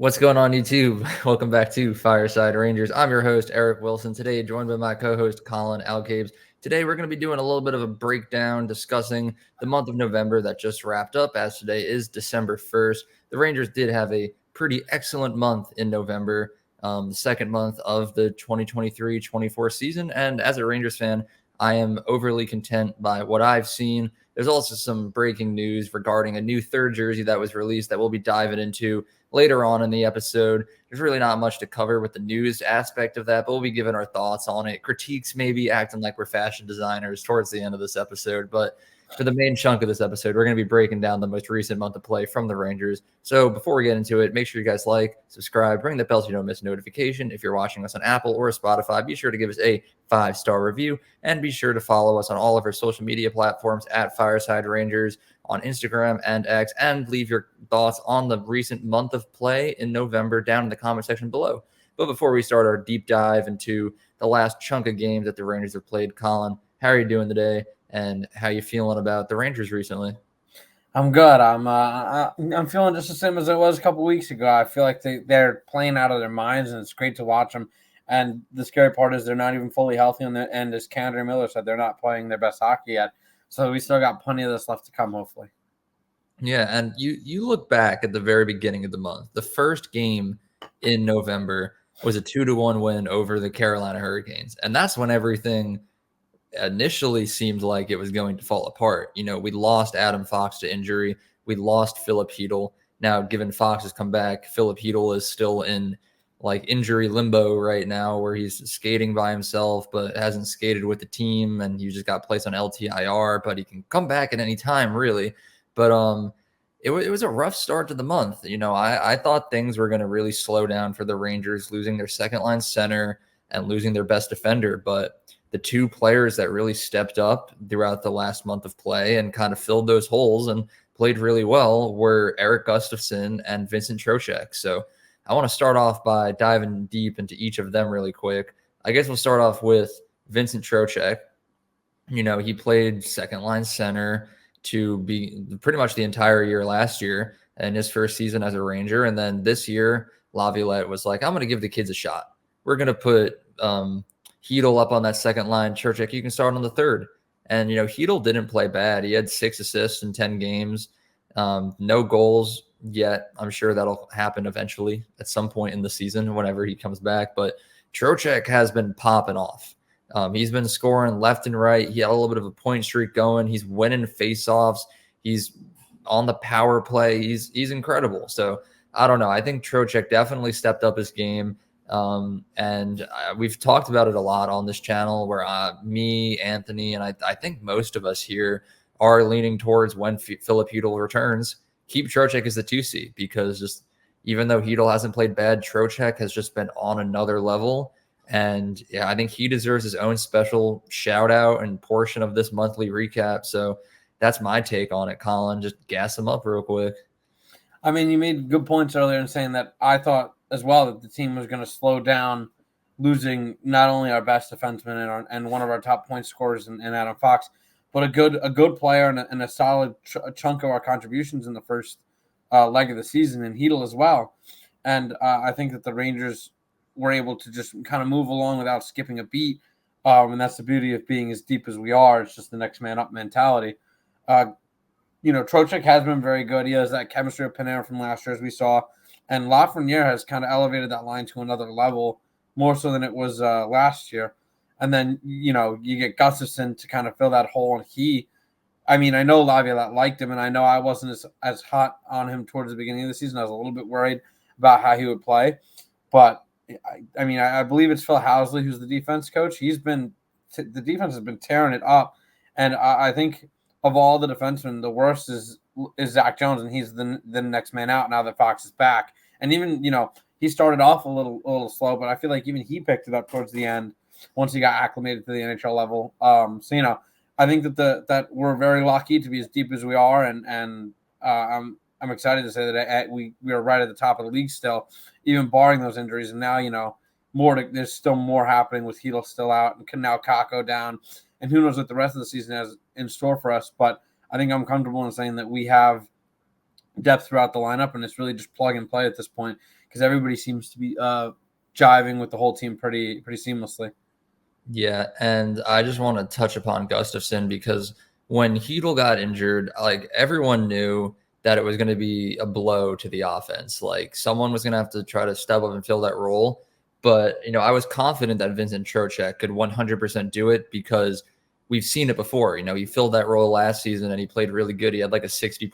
What's going on, YouTube? Welcome back to Fireside Rangers. I'm your host, Eric Wilson. Today, joined by my co-host, Collin Alcabes. Today, we're going to be doing a little bit of a breakdown, discussing the month of November that just wrapped up, as today is December 1st. The Rangers did have a pretty excellent month in November, the second month of the 2023-24 season. And as a Rangers fan, I am overly content by what I've seen. There's also some breaking news regarding a new third jersey that was released that we'll be diving into later on in the episode. There's really not much to cover with the news aspect of that, but we'll be giving our thoughts on it, critiques, maybe acting like we're fashion designers towards the end of this episode. But for the main chunk of this episode, we're going to be breaking down the most recent month of play from the Rangers. So before we get into it, make sure you guys like, subscribe, ring the bell so you don't miss a notification. If you're watching us on Apple or Spotify, be sure to give us a 5-star review, and be sure to follow us on all of our social media platforms at Fireside Rangers on Instagram and X, and leave your thoughts on the recent month of play in November down in the comment section below. But before we start our deep dive into the last chunk of games that the Rangers have played, Collin, how are you doing today, and how you feeling about the Rangers recently? I'm good. I'm feeling just the same as it was a couple weeks ago. I feel like they're playing out of their minds, and it's great to watch them. And the scary part is they're not even fully healthy, and as Kendra Miller said, they're not playing their best hockey yet. So we still got plenty of this left to come, hopefully. Yeah, and you look back at the very beginning of the month. The first game in November was a 2-1 win over the Carolina Hurricanes, and that's when everything initially seemed like it was going to fall apart. You know, we lost Adam Fox to injury. We lost Philip Hedl. Now, given Fox has come back, Philip Hedl is still in like injury limbo right now, where he's skating by himself, but hasn't skated with the team, and he just got placed on LTIR, but he can come back at any time, really. But it was a rough start to the month. You know, I thought things were going to really slow down for the Rangers, losing their second line center and losing their best defender. But the two players that really stepped up throughout the last month of play and kind of filled those holes and played really well were Erik Gustafsson and Vincent Trocheck. So I want to start off by diving deep into each of them really quick. I guess we'll start off with Vincent Trocheck. You know, he played second line center to be pretty much the entire year last year and his first season as a Ranger. And then this year, Laviolette was like, I'm going to give the kids a shot. We're going to put Hedl up on that second line. Trocheck, you can start on the third. And, you know, Hedl didn't play bad. He had 6 assists in 10 games, no goals yet. I'm sure that'll happen eventually at some point in the season whenever he comes back. But Trocheck has been popping off. He's been scoring left and right. He had a little bit of a point streak going. He's winning faceoffs. He's on the power play. He's incredible. So I don't know. I think Trocheck definitely stepped up his game. And we've talked about it a lot on this channel where me, Anthony, and I think most of us here are leaning towards when Philip Hedl returns, keep Trocheck as the 2C, because just even though Hedl hasn't played bad, Trocheck has just been on another level. And yeah, I think he deserves his own special shout out and portion of this monthly recap. So that's my take on it, Collin. Just gas him up real quick. I mean, you made good points earlier in saying that I thought as well that the team was going to slow down, losing not only our best defenseman and one of our top point scorers in Adam Fox, but a good player and a solid chunk of our contributions in the first leg of the season, and Hedl as well. And I think that the Rangers were able to just kind of move along without skipping a beat. And that's the beauty of being as deep as we are. It's just the next man up mentality. You know, Trocheck has been very good. He has that chemistry of Panarin from last year, as we saw. And Lafreniere has kind of elevated that line to another level, more so than it was last year. And then, you know, you get Gustafsson to kind of fill that hole. And I know Laviolette liked him, and I know I wasn't as hot on him towards the beginning of the season. I was a little bit worried about how he would play. But I believe it's Phil Housley who's the defense coach. The defense has been tearing it up, and I think of all the defensemen, the worst is Zach Jones, and he's the next man out now that Fox is back. And even, you know, he started off a little slow, but I feel like even he picked it up towards the end once he got acclimated to the NHL level. So, you know, I think that we're very lucky to be as deep as we are, and I'm excited to say that we are right at the top of the league still, even barring those injuries. And now, you know, there's still more happening with Hedl still out and now Kakko down, and who knows what the rest of the season has in store for us. But I think I'm comfortable in saying that we have depth throughout the lineup, and it's really just plug and play at this point. because everybody seems to be jiving with the whole team pretty seamlessly. Yeah, and I just want to touch upon Gustafsson because when Hedel got injured, like everyone knew that it was going to be a blow to the offense. Like someone was going to have to try to step up and fill that role. But, I was confident that Vincent Trocheck could 100% do it because we've seen it before. He filled that role last season and he played really good. He had like a 60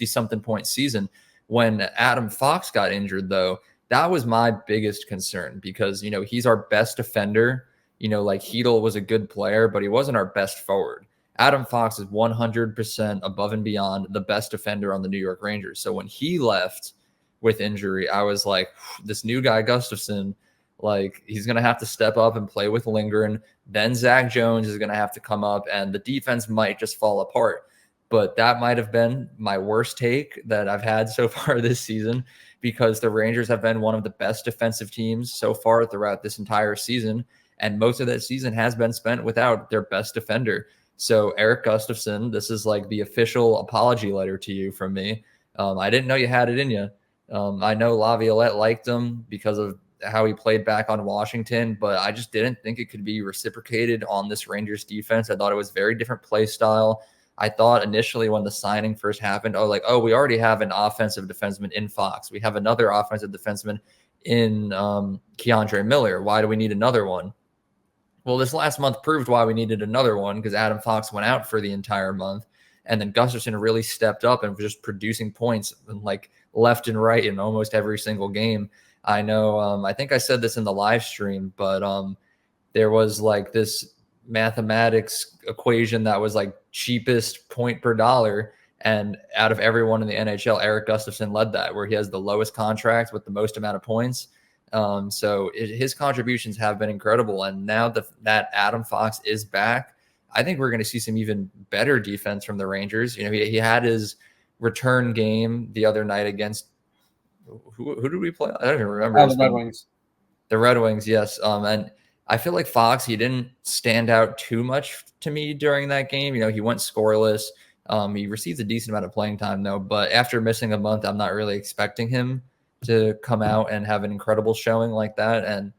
something point season. When Adam Fox got injured, though, that was my biggest concern because, he's our best defender. Like Hedel was a good player, but he wasn't our best forward. Adam Fox is 100% above and beyond the best defender on the New York Rangers. So when he left with injury, I was like, this new guy, Gustafsson, like he's going to have to step up and play with Lindgren. Then Zach Jones is going to have to come up and the defense might just fall apart. But that might have been my worst take that I've had so far this season because the Rangers have been one of the best defensive teams so far throughout this entire season. And most of that season has been spent without their best defender. So Eric Gustafsson, this is like the official apology letter to you from me. I didn't know you had it in you. I know Laviolette liked him because of how he played back on Washington, but I just didn't think it could be reciprocated on this Rangers defense. I thought it was very different play style. I thought initially when the signing first happened, we already have an offensive defenseman in Fox. We have another offensive defenseman in Keandre Miller. Why do we need another one? Well, this last month proved why we needed another one because Adam Fox went out for the entire month. And then Gustafsson really stepped up and was just producing points like left and right in almost every single game. I know, I think I said this in the live stream, but there was like this mathematics equation that was like cheapest point per dollar. And out of everyone in the NHL, Eric Gustafsson led that, where he has the lowest contract with the most amount of points. His contributions have been incredible. And now that Adam Fox is back, I think we're going to see some even better defense from the Rangers. He had his return game the other night against who did we play? I don't even remember. The Red Wings. The Red Wings, yes. And I feel like Fox, he didn't stand out too much to me during that game. He went scoreless. He received a decent amount of playing time though, but after missing a month, I'm not really expecting him to come out and have an incredible showing like that. And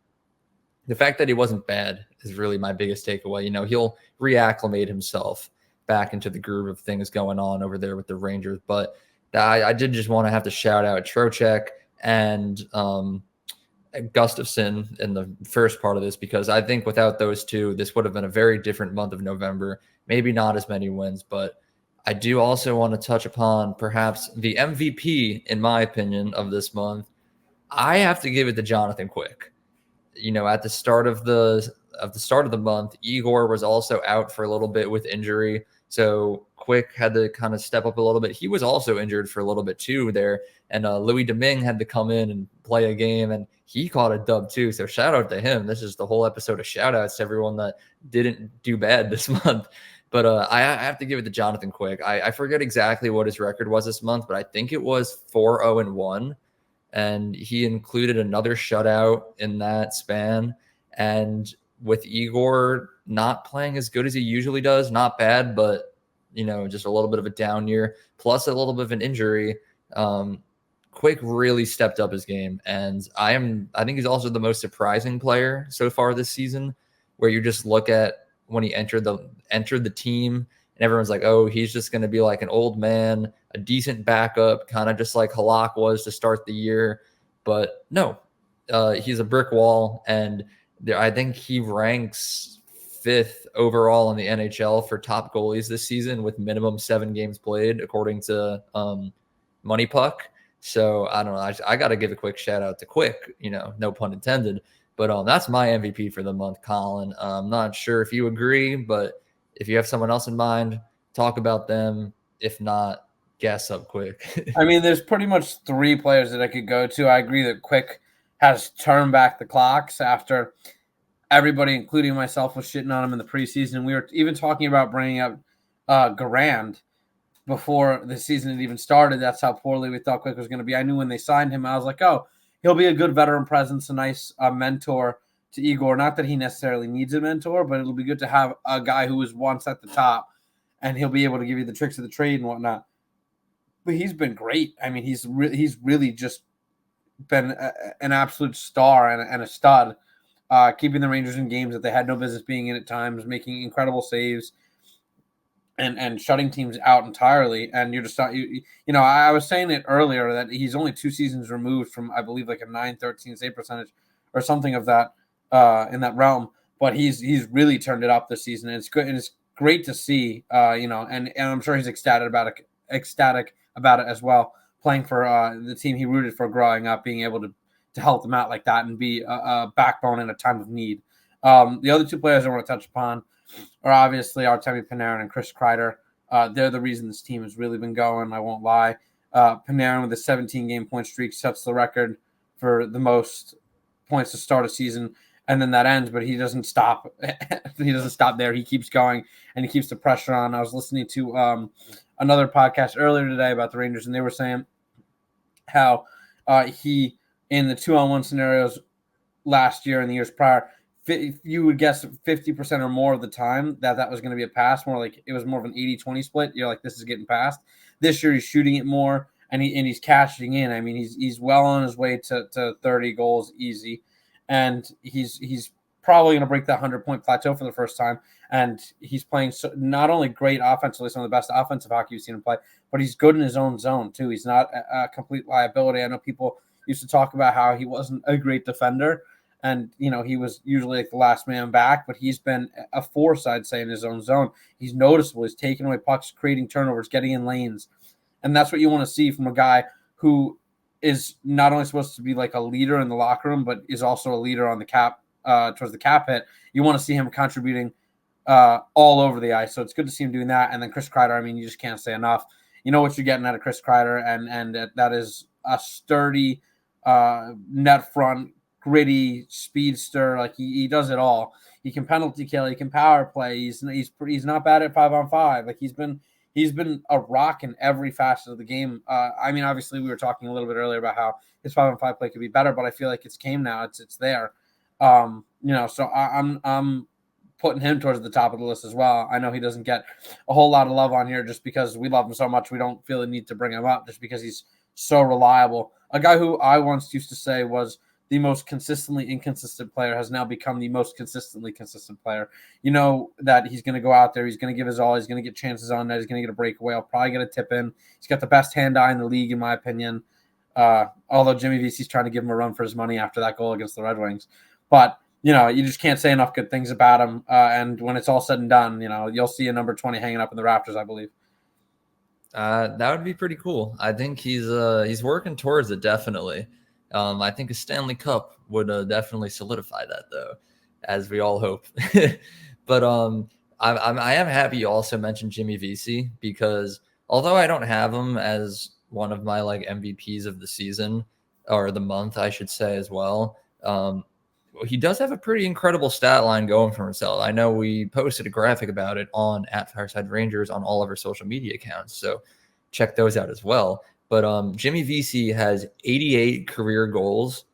the fact that he wasn't bad is really my biggest takeaway. He'll reacclimate himself back into the groove of things going on over there with the Rangers. But I did just want to have to shout out Trocheck and Gustafsson in the first part of this, because I think without those two, this would have been a very different month of November. Maybe not as many wins, but I do also want to touch upon perhaps the MVP, in my opinion, of this month. I have to give it to Jonathan Quick. At the start of the month, Igor was also out for a little bit with injury, so Quick had to kind of step up a little bit. He was also injured for a little bit too there, and Louis Domingue had to come in and play a game, and he caught a dub too. So shout out to him. This is the whole episode of shout outs to everyone that didn't do bad this month. But I have to give it to Jonathan Quick. I forget exactly what his record was this month, but I think it was 4-0-1. And he included another shutout in that span. And with Igor not playing as good as he usually does, not bad, but, just a little bit of a down year, plus a little bit of an injury, Quick really stepped up his game. And I think he's also the most surprising player so far this season, where you just look at when he entered the team and everyone's like, oh, he's just going to be like an old man, a decent backup, kind of just like Halak was to start the year. But no, he's a brick wall. And I think he ranks 5th overall in the NHL for top goalies this season with minimum 7 games played, according to Money Puck. So I don't know. I got to give a quick shout out to Quick, no pun intended. But that's my MVP for the month, Collin. I'm not sure if you agree, but if you have someone else in mind, talk about them. If not, gas up Quick. I mean, there's pretty much 3 players that I could go to. I agree that Quick has turned back the clocks after everybody, including myself, was shitting on him in the preseason. We were even talking about bringing up Garand before the season had even started. That's how poorly we thought Quick was going to be. I knew when they signed him, I was like, oh, he'll be a good veteran presence, a nice mentor to Igor. Not that he necessarily needs a mentor, but it'll be good to have a guy who was once at the top, and he'll be able to give you the tricks of the trade and whatnot. But he's been great. I mean, he's really just been an absolute star and a stud, keeping the Rangers in games that they had no business being in at times, making incredible saves, and shutting teams out entirely. And you're just not, I was saying it earlier that he's only 2 seasons removed from, I believe, like a 913 save percentage or something of that in that realm. But he's really turned it up this season, and it's good, and it's great to see. And I'm sure he's ecstatic about it as well. Playing for the team he rooted for growing up, being able to help them out like that and be a backbone in a time of need. The other 2 players I want to touch upon are obviously Artemi Panarin and Chris Kreider. They're the reason this team has really been going. I won't lie. Panarin with a 17-game point streak sets the record for the most points to start a season, and then that ends. But he doesn't stop. He doesn't stop there. He keeps going, and he keeps the pressure on. I was listening to another podcast earlier today about the Rangers, and they were saying how he, in the 2-on-1 scenarios last year and the years prior, you would guess 50% or more of the time that was going to be a pass. More like it was more of an 80-20 split. You're like, this is getting passed. This year he's shooting it more, and he's cashing in. I mean, he's well on his way to 30 goals easy, and he's probably going to break that 100-point plateau for the first time. And he's playing not only great offensively, some of the best offensive hockey you've seen him play, but he's good in his own zone too. He's not a complete liability. I know people used to talk about how he wasn't a great defender, and, he was usually like the last man back, but he's been a force, I'd say, in his own zone. He's noticeable. He's taking away pucks, creating turnovers, getting in lanes. And that's what you want to see from a guy who is not only supposed to be like a leader in the locker room, but is also a leader on the cap, towards the cap hit. You want to see him contributing all over the ice. So it's good to see him doing that. And then Chris Kreider, I mean, you just can't say enough. You know what you're getting out of Chris Kreider, and that is a sturdy net front, gritty speedster. Like he does it all. He can penalty kill. He can power play. He's not bad at 5-on-5. Like he's been a rock in every facet of the game. I mean, obviously we were talking a little bit earlier about how his 5-on-5 play could be better, but I feel like it's came now. It's there. So I'm putting him towards the top of the list as well. I know he doesn't get a whole lot of love on here just because we love him so much. We don't feel the need to bring him up just because he's so reliable. A guy who I once used to say was the most consistently inconsistent player has now become the most consistently consistent player. You know that he's going to go out there. He's going to give his all. He's going to get chances on net. He's going to get a breakaway. I'll probably get a tip in. He's got the best hand-eye in the league, in my opinion. Although Jimmy Vesey's trying to give him a run for his money after that goal against the Red Wings. But, you just can't say enough good things about him. And when it's all said and done, you'll see a number 20 hanging up in the rafters, I believe. That would be pretty cool. I think he's working towards it, definitely. I think a Stanley Cup would definitely solidify that, though, as we all hope. But I am happy you also mentioned Jimmy Vesey, because although I don't have him as one of my like MVPs of the season or the month, I should say as well, he does have a pretty incredible stat line going for himself. I know we posted a graphic about it on @Fireside Rangers on all of our social media accounts, so check those out as well. But Jimmy Vesey has 88 career goals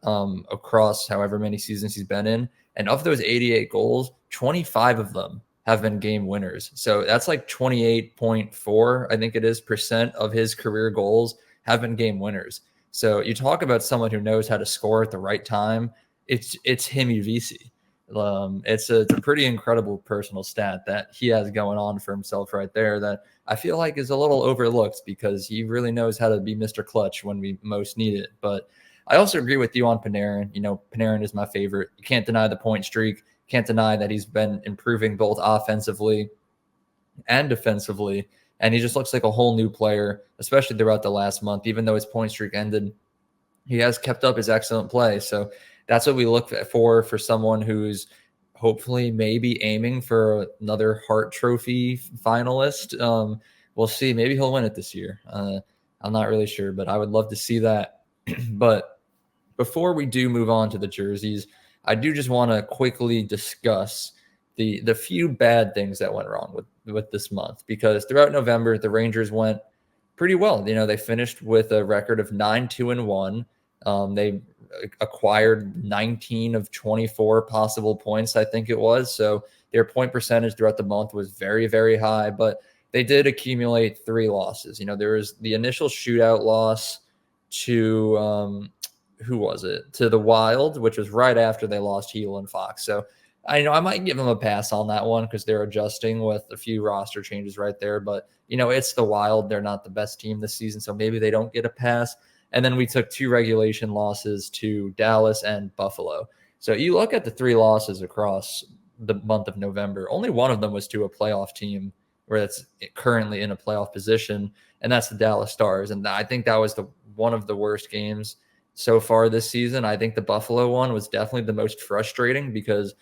across however many seasons he's been in. And of those 88 goals, 25 of them have been game winners. So that's like 28.4, I think it is, % of his career goals have been game winners. So you talk about someone who knows how to score at the right time. It's Jimmy Vesey. It's a pretty incredible personal stat that he has going on for himself right there that I feel like is a little overlooked because he really knows how to be Mr. Clutch when we most need it. But I also agree with you on Panarin. Panarin is my favorite. You can't deny the point streak. Can't deny that he's been improving both offensively and defensively. And he just looks like a whole new player, especially throughout the last month. Even though his point streak ended, he has kept up his excellent play. So that's what we look for someone who's hopefully maybe aiming for another Hart Trophy finalist. We'll see. Maybe he'll win it this year. I'm not really sure, but I would love to see that. But before we do move on to the jerseys, I do just want to quickly discuss the few bad things that went wrong with this month, because throughout November, the Rangers went pretty well. They finished with a record of 9-2-1. They acquired 19 of 24 possible points, I think it was. So their point percentage throughout the month was very, very high, but they did accumulate 3 losses. There was the initial shootout loss to who was it? To the Wild, which was right after they lost Heel and Fox. So I might give them a pass on that one because they're adjusting with a few roster changes right there. But it's the Wild. They're not the best team this season, so maybe they don't get a pass. And then we took 2 regulation losses to Dallas and Buffalo. So you look at the 3 losses across the month of November, only one of them was to a playoff team where it's currently in a playoff position, and that's the Dallas Stars. And I think that was one of the worst games so far this season. I think the Buffalo one was definitely the most frustrating because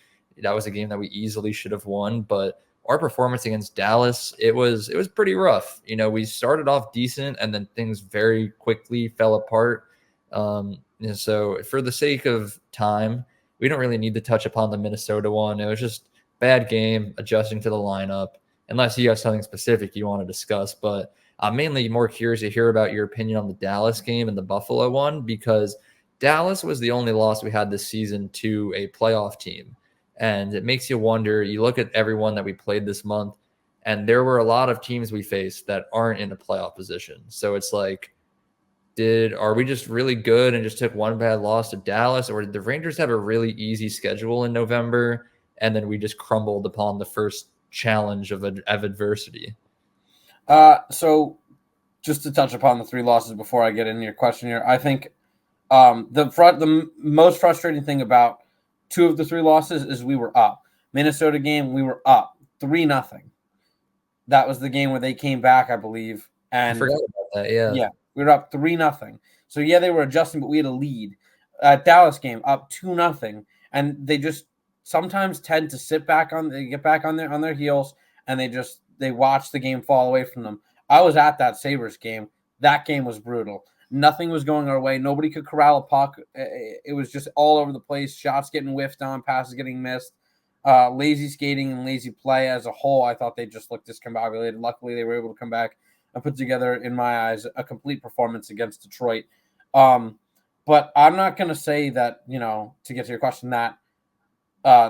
that was a game that we easily should have won. But our performance against Dallas, it was pretty rough. We started off decent, and then things very quickly fell apart. And so for the sake of time, we don't really need to touch upon the Minnesota one. It was just bad game, adjusting to the lineup, unless you have something specific you want to discuss. But I'm mainly more curious to hear about your opinion on the Dallas game and the Buffalo one, because Dallas was the only loss we had this season to a playoff team. And it makes you wonder, you look at everyone that we played this month, and there were a lot of teams we faced that aren't in a playoff position. So it's like, are we just really good and just took one bad loss to Dallas, or did the Rangers have a really easy schedule in November and then we just crumbled upon the first challenge of adversity? So just to touch upon the 3 losses before I get into your question here, I think the most frustrating thing about 2 of the 3 losses is we were up. Minnesota game, we were up 3-0. That was the game where they came back, I believe. And I forgot about that. Yeah. We were up 3-0. So yeah, they were adjusting, but we had a lead. Dallas game up 2-0, and they just sometimes tend to get back on their heels, and they watch the game fall away from them. I was at that Sabres game. That game was brutal. Nothing was going our way. Nobody could corral a puck. It was just all over the place. Shots getting whiffed on, passes getting missed. Lazy skating and lazy play as a whole. I thought they just looked discombobulated. Luckily, they were able to come back and put together, in my eyes, a complete performance against Detroit. But I'm not going to say that, to get to your question, that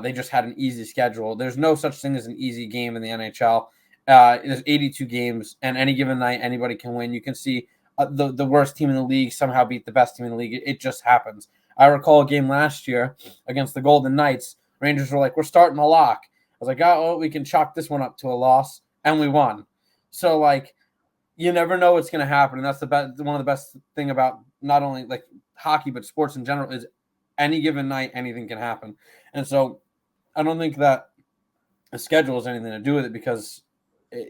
they just had an easy schedule. There's no such thing as an easy game in the NHL. There's 82 games, and any given night, anybody can win. You can see the worst team in the league somehow beat the best team in the league. It just happens. I recall a game last year against the Golden Knights. Rangers were like, we're starting a lock. I was like, oh, we can chalk this one up to a loss, and we won. So, you never know what's going to happen, and that's one of the best thing about not only hockey but sports in general is any given night anything can happen. And so I don't think that the schedule has anything to do with it, because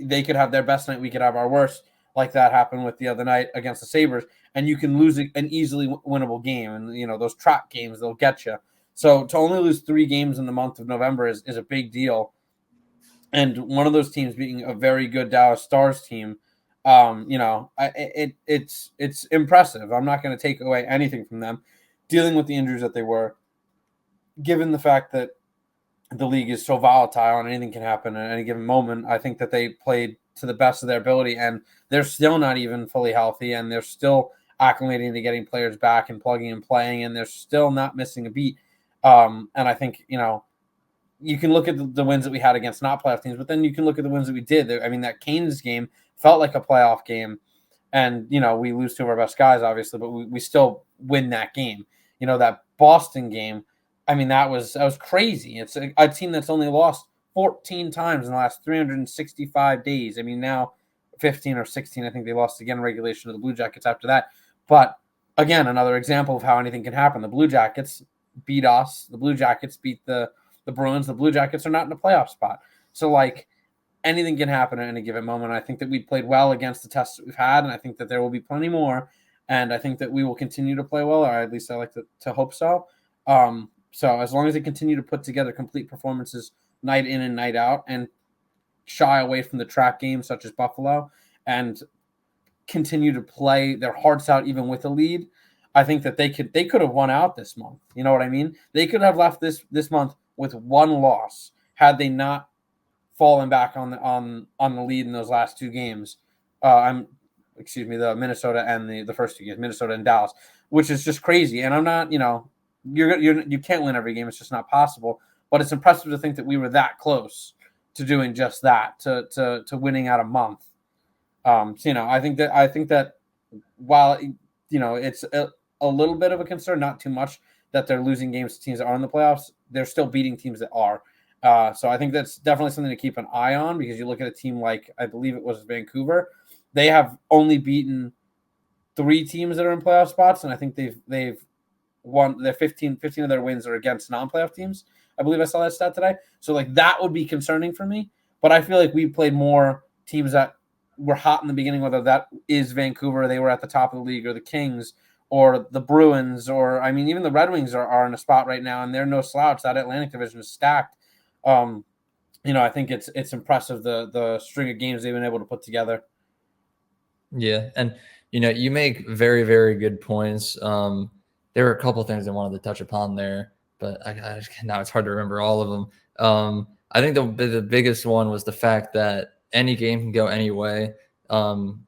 they could have their best night, we could have our worst, like that happened with the other night against the Sabres, and you can lose an easily winnable game. And those trap games, they'll get you. So to only lose 3 games in the month of November is a big deal. And one of those teams being a very good Dallas Stars team, it's impressive. I'm not going to take away anything from them dealing with the injuries that they were, given the fact that the league is so volatile and anything can happen at any given moment. I think that they played to the best of their ability, and they're still not even fully healthy, and they're still acclimating to getting players back and plugging and playing, and they're still not missing a beat. And I think, you can look at the wins that we had against not playoff teams, but then you can look at the wins that we did. I mean, that Canes game felt like a playoff game, and, we lose 2 of our best guys, obviously, but we still win that game. That Boston game, I mean, that was crazy. It's a team that's only lost 14 times in the last 365 days. I mean, now 15 or 16, I think they lost again in regulation to the Blue Jackets after that. But again, another example of how anything can happen. The Blue Jackets beat us. The Blue Jackets beat the Bruins. The Blue Jackets are not in a playoff spot. So, anything can happen at any given moment. I think that we played well against the tests that we've had, and I think that there will be plenty more. And I think that we will continue to play well, or at least I like to hope so. So as long as they continue to put together complete performances night in and night out, and shy away from the trap games such as Buffalo, and continue to play their hearts out even with a lead, I think that they could have won out this month. You know what I mean? They could have left this month with 1 loss had they not fallen back on the lead in those last 2 games. The Minnesota and the first 2 games, Minnesota and Dallas, which is just crazy. And I'm not, you can't win every game. It's just not possible. But it's impressive to think that we were that close to doing just that, to winning out a month. I think that while it's a little bit of a concern, not too much, that they're losing games to teams that are in the playoffs. They're still beating teams that are. So I think that's definitely something to keep an eye on, because you look at a team like, I believe it was Vancouver, they have only beaten 3 teams that are in playoff spots, and I think they've won their 15 of their wins are against non-playoff teams. I believe I saw that stat today. So like that would be concerning for me. But I feel like we played more teams that were hot in the beginning, whether that is Vancouver, they were at the top of the league, or the Kings, or the Bruins, or I mean, even the Red Wings are in a spot right now, and they're no slouch. That Atlantic division is stacked. I think it's impressive the string of games they've been able to put together. Yeah, and you make very, very good points. There were a couple of things I wanted to touch upon there, but now it's hard to remember all of them. I think the biggest one was the fact that any game can go any way. I am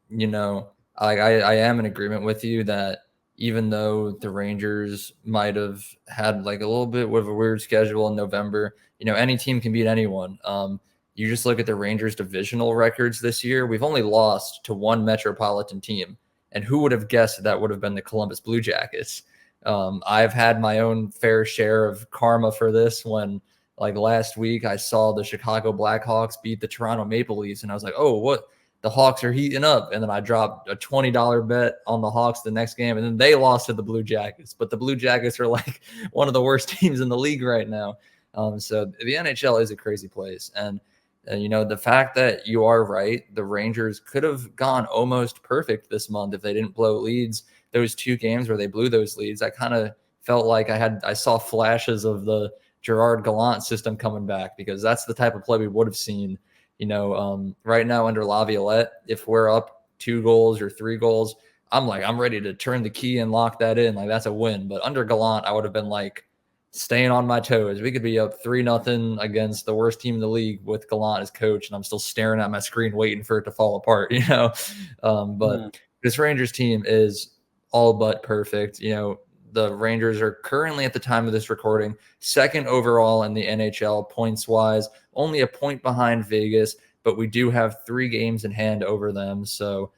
in agreement with you that even though the Rangers might have had like a little bit of a weird schedule in November, any team can beat anyone. You just look at the Rangers divisional records this year. We've only lost to one metropolitan team. And who would have guessed that would have been the Columbus Blue Jackets? I've had my own fair share of karma for this when, like last week, I saw the Chicago Blackhawks beat the Toronto Maple Leafs, and I was like, oh, what? The Hawks are heating up. And then I dropped a $20 bet on the Hawks the next game, and then they lost to the Blue Jackets. But the Blue Jackets are like one of the worst teams in the league right now. So the NHL is a crazy place. And the fact that you are right, the Rangers could have gone almost perfect this month if they didn't blow leads. Those 2 games where they blew those leads, I kind of felt like I saw flashes of the Gerard Gallant system coming back, because that's the type of play we would have seen. Right now under Laviolette, if we're up 2 goals or 3 goals, I'm ready to turn the key and lock that in. Like, that's a win. But under Gallant, I would have been like staying on my toes. We could be up 3-0 against the worst team in the league with Gallant as coach, and I'm still staring at my screen waiting for it to fall apart, But this Rangers team is all but perfect. The Rangers are currently, at the time of this recording, 2nd overall in the NHL points-wise, only a point behind Vegas, but we do have 3 games in hand over them. So,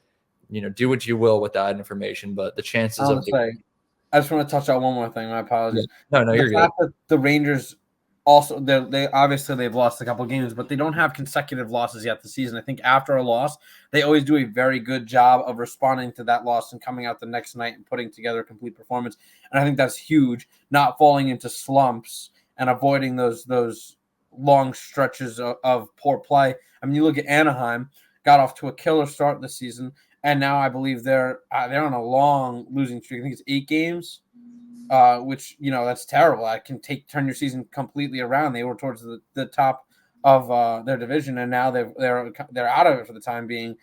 do what you will with that information, but the chances I just want to touch on one more thing. My apologies. Yeah. No, you're good. The fact that the Rangers also, they obviously they've lost a couple games, but they don't have consecutive losses yet this season. I think after a loss, they always do a very good job of responding to that loss and coming out the next night and putting together a complete performance. And I think that's huge, not falling into slumps and avoiding those long stretches of poor play. I mean, you look at Anaheim, got off to a killer start this season, and now I believe they're on a long losing streak. I think it's 8 games. Which that's terrible. I can turn your season completely around. They were towards the top of their division, and now they're out of it for the time being.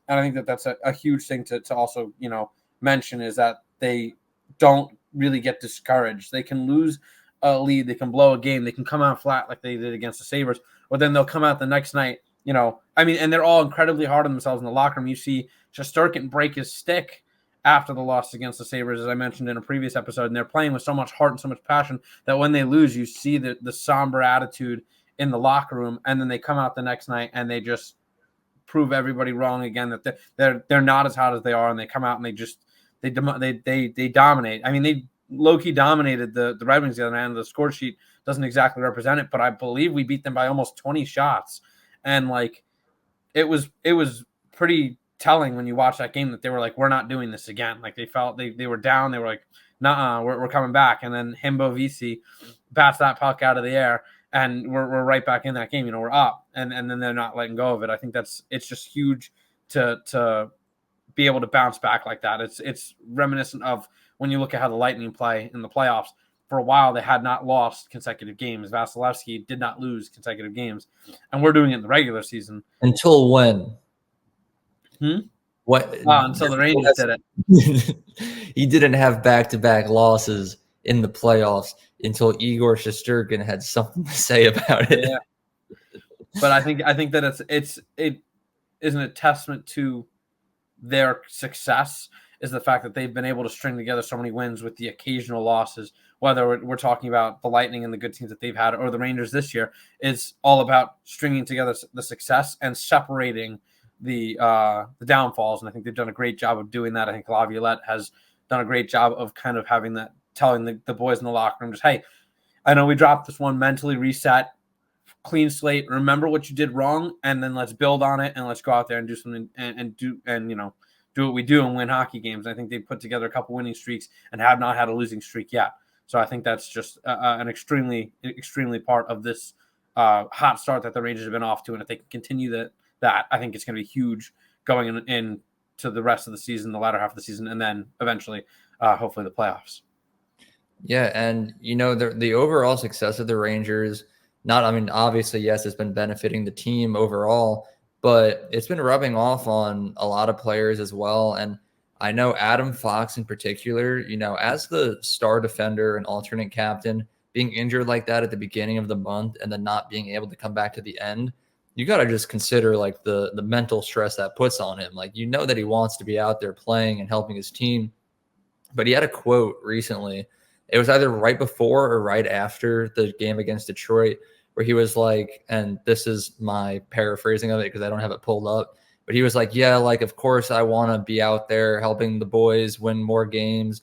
And I think that's a huge thing to also mention, is that they don't really get discouraged. They can lose a lead, they can blow a game, they can come out flat like they did against the Sabres, but then they'll come out the next night. And they're all incredibly hard on themselves in the locker room. You see Shesterkin break his stick after the loss against the Sabres, as I mentioned in a previous episode, and they're playing with so much heart and so much passion that when they lose, you see the somber attitude in the locker room, and then they come out the next night and they just prove everybody wrong again, that they're not as hot as they are, and they come out and they dominate. I mean, they low-key dominated the Red Wings the other night, and the score sheet doesn't exactly represent it, but I believe we beat them by almost 20 shots, and it was pretty telling when you watch that game that they were like, we're not doing this again. Like, they felt they were down. They were like, nah, we're coming back. And then Himbo VC bats that puck out of the air, and we're right back in that game. We're up, and then they're not letting go of it. I think it's just huge to be able to bounce back like that. It's reminiscent of when you look at how the Lightning play in the playoffs. For a while, they had not lost consecutive games. Vasilevsky did not lose consecutive games, and we're doing it in the regular season. Until when? What? Until the Rangers did it. He didn't have back-to-back losses in the playoffs until Igor Shesterkin had something to say about it. Yeah. But I think that it isn't a testament to their success, is the fact that they've been able to string together so many wins with the occasional losses, whether we're talking about the Lightning and the good teams that they've had, or the Rangers this year. It's all about stringing together the success and separating the downfalls, and I think they've done a great job of doing that. I think Laviolette has done a great job of kind of having that, telling the boys in the locker room, just, hey, I know we dropped this one, mentally reset, clean slate, remember what you did wrong, and then let's build on it, and let's go out there and do something and do what we do and win hockey games. I think they put together a couple winning streaks and have not had a losing streak yet. So I think that's just an extremely part of this hot start that the Rangers have been off to. And if they can continue that, I think it's going to be huge going in to the rest of the season, the latter half of the season, and then eventually, hopefully, the playoffs. Yeah, and the overall success of the Rangers, obviously, yes, it's been benefiting the team overall, but it's been rubbing off on a lot of players as well. And I know Adam Fox in particular, as the star defender and alternate captain, being injured like that at the beginning of the month and then not being able to come back to the end, you got to just consider like the mental stress that puts on him. Like, that he wants to be out there playing and helping his team. But he had a quote recently. It was either right before or right after the game against Detroit, where he was like, and this is my paraphrasing of it because I don't have it pulled up, but he was like, yeah, like, of course I want to be out there helping the boys win more games,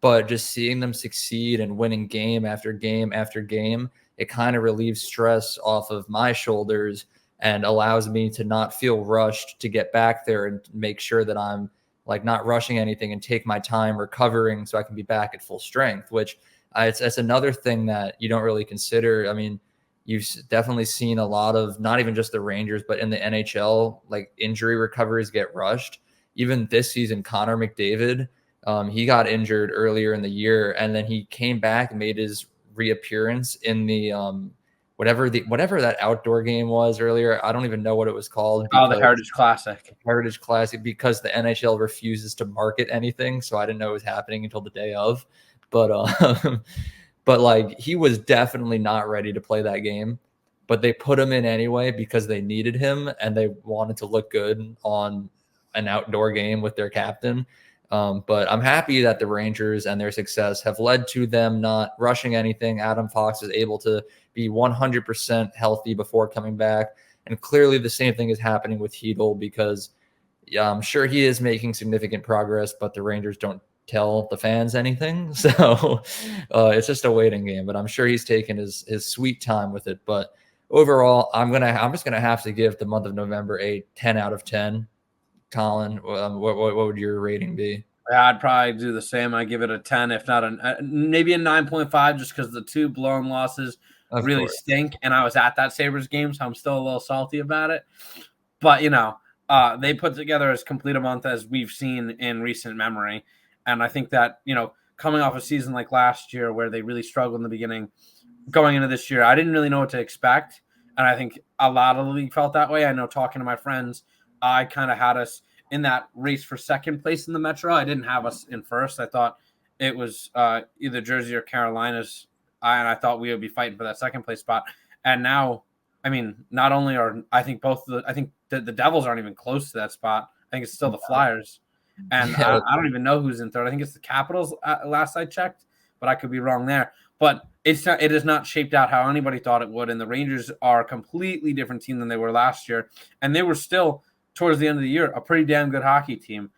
but just seeing them succeed and winning game after game after game, it kind of relieves stress off of my shoulders and allows me to not feel rushed to get back there and make sure that I'm like not rushing anything and take my time recovering so I can be back at full strength, which it's another thing that you don't really consider. I mean, you've definitely seen a lot of, not even just the Rangers, but in the NHL, like injury recoveries get rushed. Even this season, Connor McDavid, he got injured earlier in the year, and then he came back and made his reappearance in the whatever that outdoor game was earlier. I don't even know what it was called. The Heritage Classic. Heritage Classic, because the NHL refuses to market anything, so I didn't know it was happening until the day of. But but like, he was definitely not ready to play that game, but they put him in anyway because they needed him and they wanted to look good on an outdoor game with their captain. But I'm happy that the Rangers and their success have led to them not rushing anything. Adam Fox is able to be 100% healthy before coming back. And clearly the same thing is happening with Hedl, because I'm sure he is making significant progress, but the Rangers don't tell the fans anything. So it's just a waiting game, but I'm sure he's taking his sweet time with it. But overall, I'm just going to have to give the month of November a 10 out of 10. Collin, what would your rating be? Yeah, I'd probably do the same. I give it a 10, if not maybe a 9.5, just because the two blown losses really stink. And I was at that Sabres game, so I'm still a little salty about it. But, they put together as complete a month as we've seen in recent memory. And I think that, coming off a season like last year where they really struggled in the beginning, going into this year, I didn't really know what to expect. And I think a lot of the league felt that way. I know, talking to my friends, I kind of had us in that race for second place in the Metro. I didn't have us in first. I thought it was either Jersey or Carolina's, and I thought we would be fighting for that second place spot. And now, I mean, not only are, I think the Devils aren't even close to that spot. I think it's still the Flyers. And I don't even know who's in third. I think it's the Capitals last I checked, but I could be wrong there. But it is not shaped out how anybody thought it would. And the Rangers are a completely different team than they were last year. And they were still, towards the end of the year, a pretty damn good hockey team.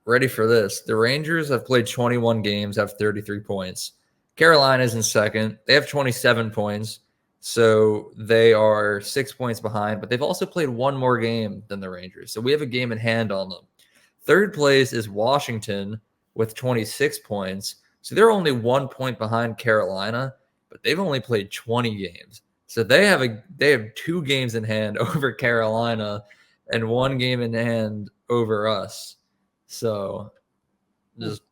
Ready for this. The Rangers have played 21 games, have 33 points. Carolina's in second. They have 27 points. So they are 6 points behind, but they've also played one more game than the Rangers. So we have a game in hand on them. Third place is Washington with 26 points. So they're only 1 point behind Carolina, but they've only played 20 games. So they have 2 games in hand over Carolina and 1 game in hand over us. So just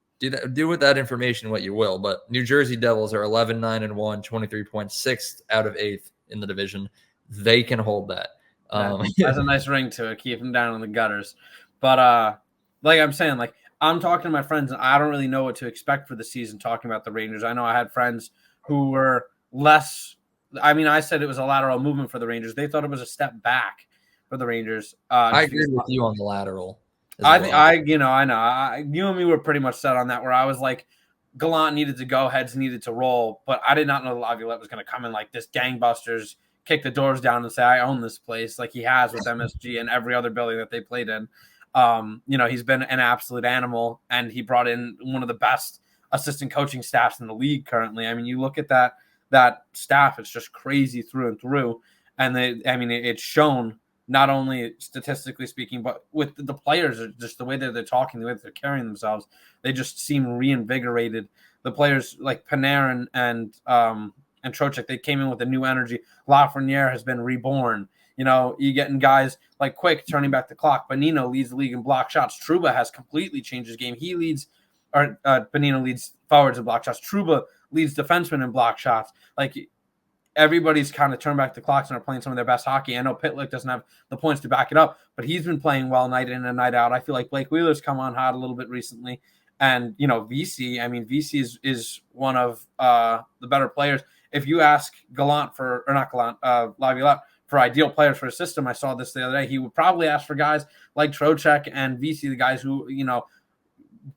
do with that information what you will. But New Jersey Devils are 11-9-1, 23 points, 6th out of 8th in the division. They can hold that. That's a nice ring to it. Keep them down in the gutters. But like I'm saying, like, I'm talking to my friends, and I don't really know what to expect for the season talking about the Rangers. I know I had friends who were less – I mean, I said it was a lateral movement for the Rangers. They thought it was a step back for the Rangers. I agree with you on the lateral. I know. You and me were pretty much set on that, where I was like, Gallant needed to go, heads needed to roll, but I did not know Laviolette was going to come in like this gangbusters, kick the doors down and say, I own this place, like he has with MSG and every other building that they played in. He's been an absolute animal, and he brought in one of the best assistant coaching staffs in the league currently. I mean, you look at that staff, it's just crazy through and through. And it's shown not only statistically speaking, but with the players, just the way that they're talking, the way that they're carrying themselves, they just seem reinvigorated. The players like Panarin and Trocheck, they came in with a new energy. Lafreniere has been reborn. You're getting guys like Quick turning back the clock. Bonino leads the league in block shots. Trouba has completely changed his game. Bonino leads forwards in block shots. Trouba leads defensemen in block shots. Like, everybody's kind of turned back the clocks and are playing some of their best hockey. I know Pitlick doesn't have the points to back it up, but he's been playing well night in and night out. I feel like Blake Wheeler's come on hot a little bit recently. And, VC is one of the better players. If you ask Laviolette for ideal players for a system, I saw this the other day, he would probably ask for guys like Trocheck and VC, the guys who,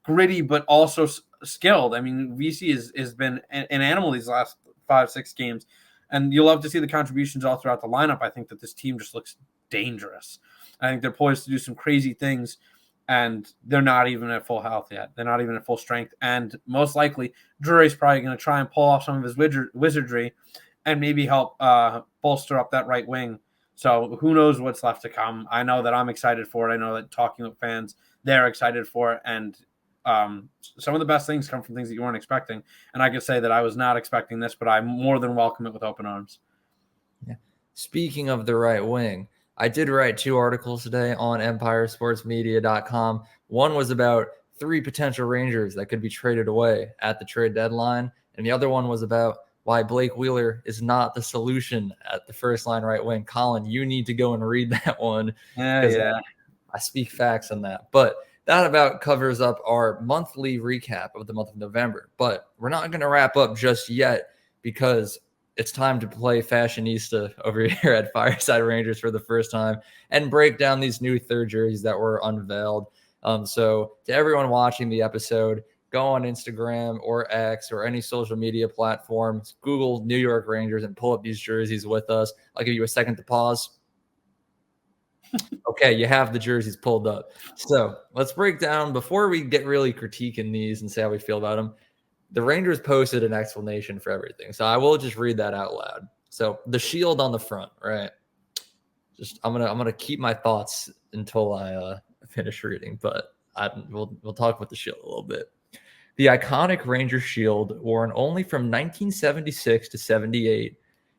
gritty but also skilled. I mean, VC has been an animal these last 5-6 games. And you'll love to see the contributions all throughout the lineup. I think that this team just looks dangerous. I think they're poised to do some crazy things, and they're not even at full health yet. They're not even at full strength. And most likely, Drury's probably going to try and pull off some of his wizardry and maybe help bolster up that right wing. So who knows what's left to come. I know that I'm excited for it. I know that talking with fans, they're excited for it. And some of the best things come from things that you weren't expecting. And I could say that I was not expecting this, but I more than welcome it with open arms. Yeah. Speaking of the right wing, I did write 2 articles today on empiresportsmedia.com. One was about 3 potential Rangers that could be traded away at the trade deadline. And the other one was about why Blake Wheeler is not the solution at the first line right wing. Collin, you need to go and read that one. Yeah. I speak facts on that. But that about covers up our monthly recap of the month of November. But we're not going to wrap up just yet because it's time to play Fashionista over here at Fireside Rangers for the first time and break down these new third jerseys that were unveiled. So to everyone watching the episode, go on Instagram or X or any social media platforms, Google New York Rangers and pull up these jerseys with us. I'll give you a second to pause. Okay, you have the jerseys pulled up. So let's break down, before we get really critiquing these and say how we feel about them, the Rangers posted an explanation for everything. So I will just read that out loud. So the shield on the front, right? I'm gonna keep my thoughts until I finish reading, but we'll talk about the shield a little bit. The iconic Ranger shield, worn only from 1976 to 78,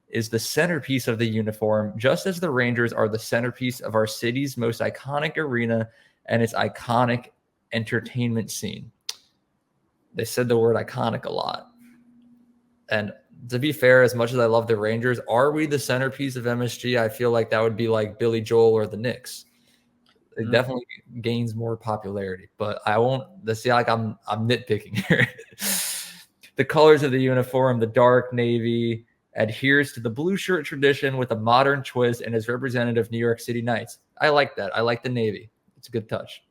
is the centerpiece of the uniform, just as the Rangers are the centerpiece of our city's most iconic arena and its iconic entertainment scene. They said the word iconic a lot. And to be fair, as much as I love the Rangers, are we the centerpiece of MSG? I feel like that would be like Billy Joel or the Knicks. It definitely gains more popularity, but I won't. Let's see, like I'm nitpicking here. The colors of the uniform, the dark navy, adheres to the blue shirt tradition with a modern twist and is representative of New York City Knights. I like that. I like the navy. It's a good touch.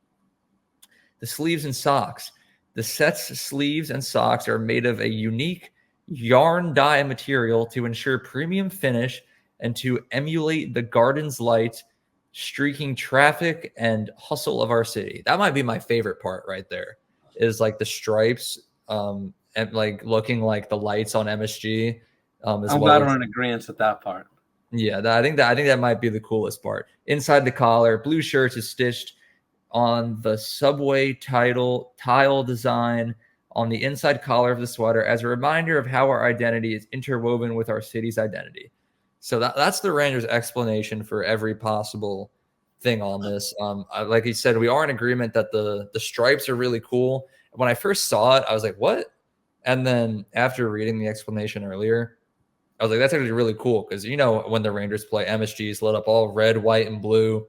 The sleeves and socks. The set's sleeves and socks are made of a unique yarn dye material to ensure premium finish and to emulate the garden's light, streaking traffic and hustle of our city. That might be my favorite part right there, is like the stripes and like looking like the lights on MSG. I'm glad we're in agreement with that part. Yeah, I think that might be the coolest part. Inside the collar, Blueshirts is stitched on the subway tile design on the inside collar of the sweater as a reminder of how our identity is interwoven with our city's identity. So that's the Rangers' explanation for every possible thing on this. Like you said, we are in agreement that the stripes are really cool. When I first saw it, I was like, what? And then after reading the explanation earlier, I was like, that's actually really cool because, when the Rangers play, MSG is lit up all red, white, and blue.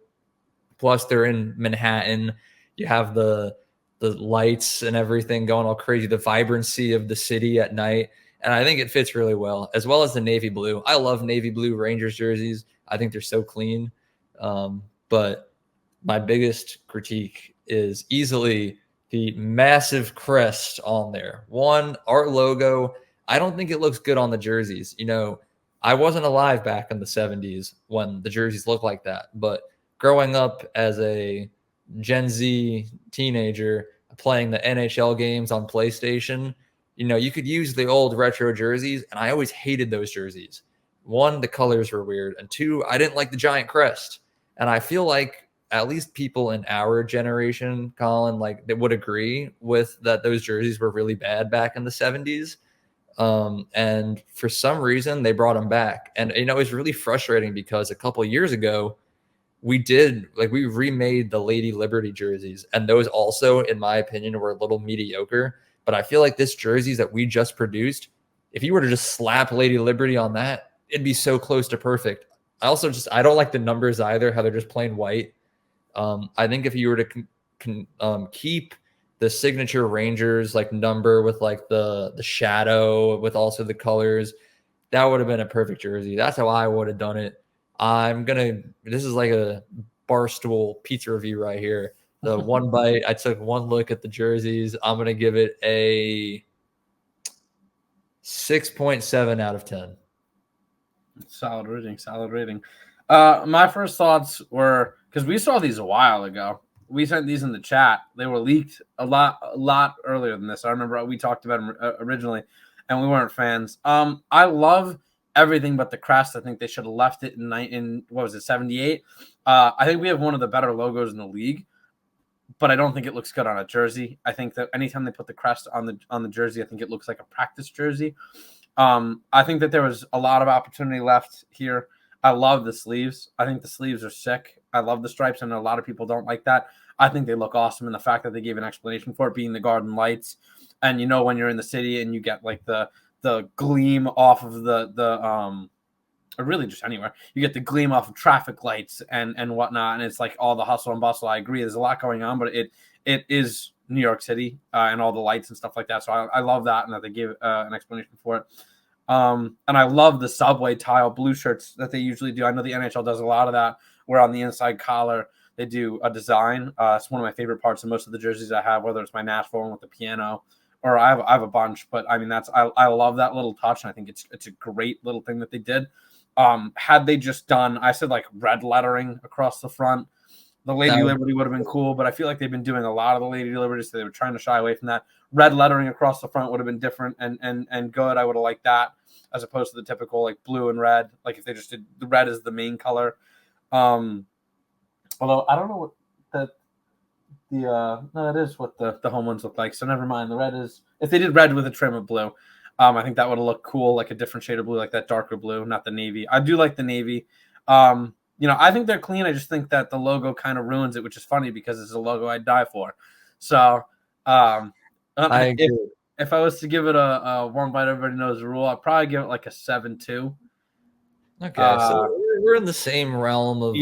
Plus, they're in Manhattan. You have the lights and everything going all crazy, the vibrancy of the city at night. And I think it fits really well, as well as the navy blue. I love navy blue Rangers jerseys. I think they're so clean. But my biggest critique is easily the massive crest on there. One, our logo, I don't think it looks good on the jerseys. I wasn't alive back in the 70s when the jerseys looked like that. But growing up as a Gen Z teenager playing the NHL games on PlayStation, you could use the old retro jerseys, and I always hated those jerseys. One, the colors were weird, and two, I didn't like the giant crest. And I feel like at least people in our generation, Collin, like they would agree with that those jerseys were really bad back in the 70s. And for some reason, they brought them back. And, it's really frustrating because a couple years ago, we remade the Lady Liberty jerseys. And those also, in my opinion, were a little mediocre. But I feel like this jerseys that we just produced, if you were to just slap Lady Liberty on that, it'd be so close to perfect. I don't like the numbers either, how they're just plain white. I think if you were to keep the signature Rangers like number with like the shadow with also the colors, that would have been a perfect jersey. That's how I would have done it. This is like a Barstool pizza review right here. The one bite, I took one look at the jerseys. I'm going to give it a 6.7 out of 10. Solid rating. My first thoughts were, because we saw these a while ago. We sent these in the chat. They were leaked a lot earlier than this. I remember we talked about them originally, and we weren't fans. I love everything but the crest. I think they should have left it in what was it, 78? I think we have one of the better logos in the league, but I don't think it looks good on a jersey. I think that anytime they put the crest on the jersey, I think it looks like a practice jersey. I think that there was a lot of opportunity left here. I love the sleeves. I think the sleeves are sick. I love the stripes, and a lot of people don't like that. I think they look awesome, and the fact that they gave an explanation for it being the garden lights, and when you're in the city and you get like the gleam off of or really just anywhere, you get the gleam off of traffic lights and whatnot, and it's like all the hustle and bustle. I agree, there's a lot going on, but it is New York City and all the lights and stuff like that. So I love that, and that they gave an explanation for it. And I love the subway tile Blueshirts that they usually do. I know the NHL does a lot of that, where on the inside collar they do a design. It's one of my favorite parts of most of the jerseys I have, whether it's my Nashville one with the piano, or I have a bunch. But I mean, I love that little touch, and I think it's a great little thing that they did. Had they just done, I said like red lettering across the front, the Lady Liberty would have been cool, but I feel like they've been doing a lot of the Lady Liberties, so they were trying to shy away from that. Red lettering across the front would have been different and good. I would have liked that, as opposed to the typical like blue and red. Like if they just did the red as the main color. Although I don't know what no, that is what the home ones look like. So never mind. The red is, if they did red with a trim of blue, I think that would have looked cool, like a different shade of blue, like that darker blue, not the navy. I do like the navy. I think they're clean. I just think that the logo kind of ruins it, which is funny because it's a logo I'd die for. So if I was to give it a one bite, everybody knows the rule, I'd probably give it like a 7.2. Okay, so we're in the same realm of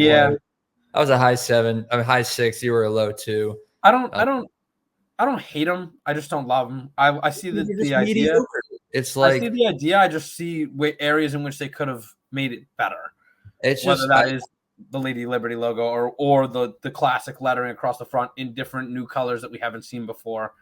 I was a high 7, a high 6. You were a low 2. I don't hate them. I just don't love them. I see the idea. Mediocre. It's like I see the idea. I just see areas in which they could have made it better. It's whether that is the Lady Liberty logo or the classic lettering across the front in different new colors that we haven't seen before.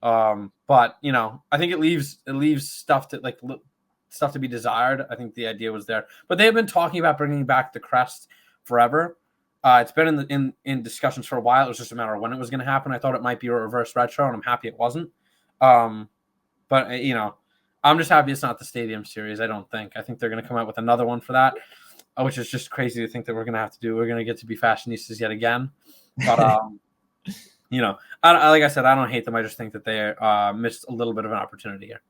But I think it leaves stuff to be desired. I think the idea was there, but they have been talking about bringing back the crest forever. It's been in discussions for a while. It was just a matter of when it was going to happen. I thought it might be a reverse retro, and I'm happy it wasn't. But I'm just happy it's not the Stadium Series. I think they're going to come out with another one for that, which is just crazy to think that we're going to get to be fashionistas yet again. But like I said, I don't hate them. I just think that they missed a little bit of an opportunity here.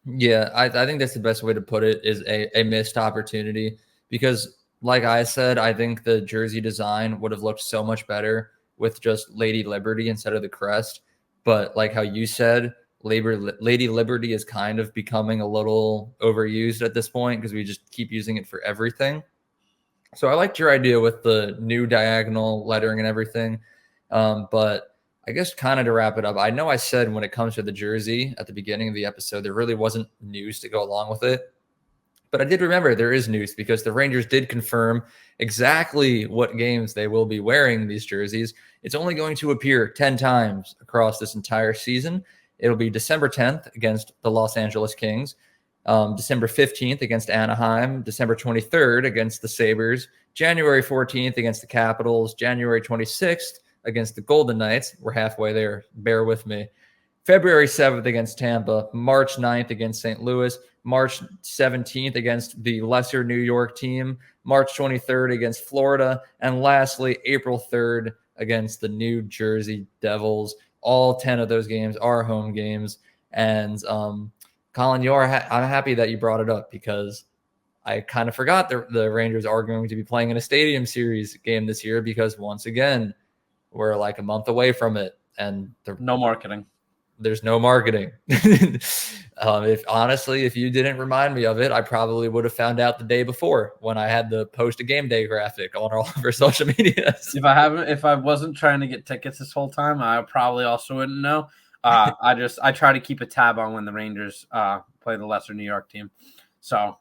Yeah, I think that's the best way to put it, is a missed opportunity, because like I said, I think the jersey design would have looked so much better with just Lady Liberty instead of the crest. But like how you said, Lady Liberty is kind of becoming a little overused at this point because we just keep using it for everything. So I liked your idea with the new diagonal lettering and everything. But I guess kind of to wrap it up, I know I said when it comes to the jersey at the beginning of the episode, there really wasn't news to go along with it. But I did remember there is news, because the Rangers did confirm exactly what games they will be wearing these jerseys. It's only going to appear 10 times across this entire season. It'll be December 10th against the Los Angeles Kings, December 15th against Anaheim, December 23rd against the Sabres, January 14th against the Capitals, January 26th against the Golden Knights. We're halfway there. Bear with me. February 7th against Tampa, March 9th against St. Louis, March 17th against the lesser New York team, March 23rd against Florida, and lastly, April 3rd against the New Jersey Devils. All 10 of those games are home games. And Collin, I'm happy that you brought it up because I kind of forgot the Rangers are going to be playing in a Stadium Series game this year because once again, we're like a month away from it. And no marketing. There's no marketing. If you didn't remind me of it, I probably would have found out the day before when I had the post a game day graphic on all of our social media. If I wasn't trying to get tickets this whole time, I probably also wouldn't know. I try to keep a tab on when the Rangers play the lesser New York team. So,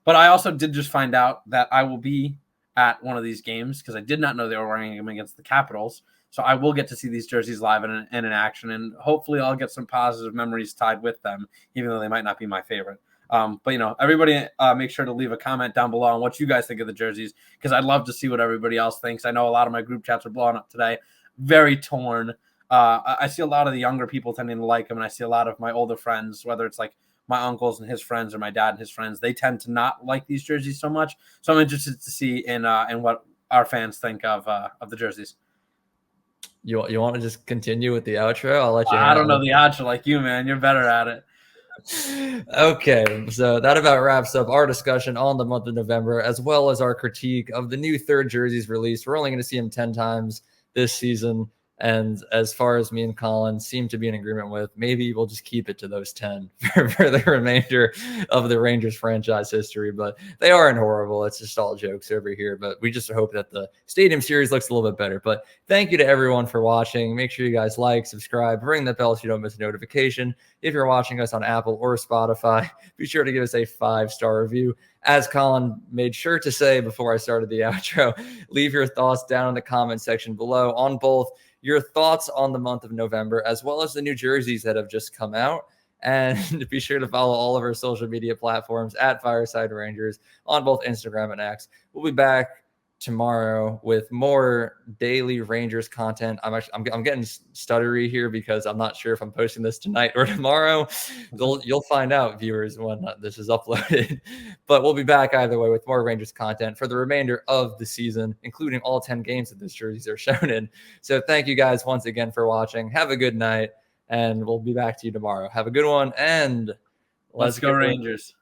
but I also did just find out that I will be at one of these games because I did not know they were wearing them against the Capitals. So I will get to see these jerseys live in action, and hopefully I'll get some positive memories tied with them, even though they might not be my favorite. But everybody make sure to leave a comment down below on what you guys think of the jerseys, because I'd love to see what everybody else thinks. I know a lot of my group chats are blowing up today. Very torn. I see a lot of the younger people tending to like them, and I see a lot of my older friends, whether it's like my uncles and his friends or my dad and his friends, they tend to not like these jerseys so much. So I'm interested to see in what our fans think of the jerseys. You want to just continue with the outro? I'll let you. I don't know the outro like you, man. You're better at it. Okay, so that about wraps up our discussion on the month of November, as well as our critique of the new third jerseys released. We're only going to see them 10 times this season. And as far as me and Collin seem to be in agreement with, maybe we'll just keep it to those 10 for the remainder of the Rangers franchise history. But they aren't horrible. It's just all jokes over here. But we just hope that the Stadium Series looks a little bit better. But thank you to everyone for watching. Make sure you guys like, subscribe, ring the bell so you don't miss a notification. If you're watching us on Apple or Spotify, be sure to give us a 5-star review. As Collin made sure to say before I started the outro, leave your thoughts down in the comment section below on both your thoughts on the month of November, as well as the new jerseys that have just come out. And be sure to follow all of our social media platforms at Fireside Rangers on both Instagram and X. We'll be back tomorrow with more daily Rangers content. I'm getting stuttery here because I'm not sure if I'm posting this tonight or tomorrow. You'll find out, viewers, when this is uploaded. But we'll be back either way with more Rangers content for the remainder of the season, including all 10 games that these jerseys are shown in. So thank you guys once again for watching. Have a good night, and we'll be back to you tomorrow. Have a good one, and let's go Rangers.